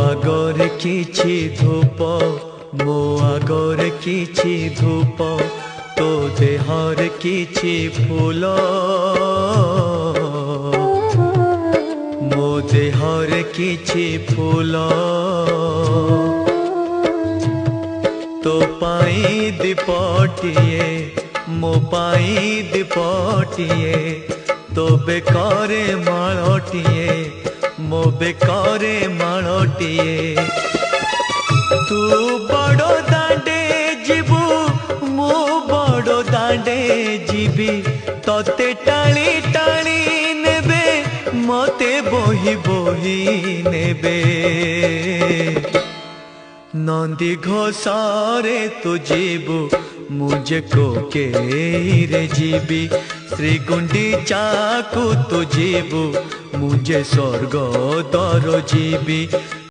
आगरे किछि धूप मो आगरे किछि धूप तो देहर किछि फूल मो देहर किछि फूल तो पाई दीपटिए मो पाई दीपटिए तो बेकारे माळटिए मो बेकारे माळटिए तू बड़ दांडे जीवु मु बड़ दांडे जीवी तते टाणी टाणी नेबे मते बोही बोही नेबे नंदी घोषारे तू जीवु मुझे को के रे जीवी श्री गुंडीचा को तू जीवु मुझे स्वर्ग दर जीवी।